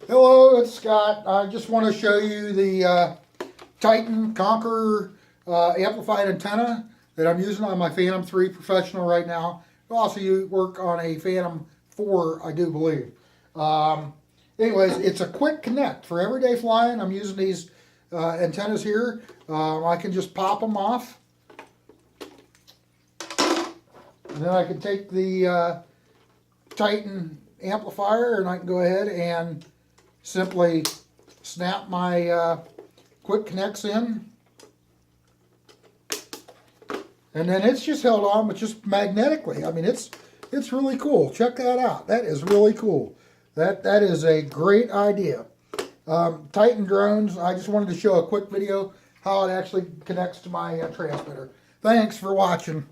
Hello, it's Scott. I just want to show you the Titan Conqueror amplified antenna that I'm using on my Phantom 3 Professional right now. It'll also work on a Phantom 4, I do believe. Anyways, it's a quick connect for everyday flying. I'm using these antennas here. I can just pop them off. And then I can take the Titan amplifier and I can go ahead and simply snap my quick connects in, and then it's just held on, but just magnetically. I mean, it's really cool. Check that out. That is really cool. That is a great idea. Titan drones. I just wanted to show a quick video how it actually connects to my transmitter. Thanks for watching.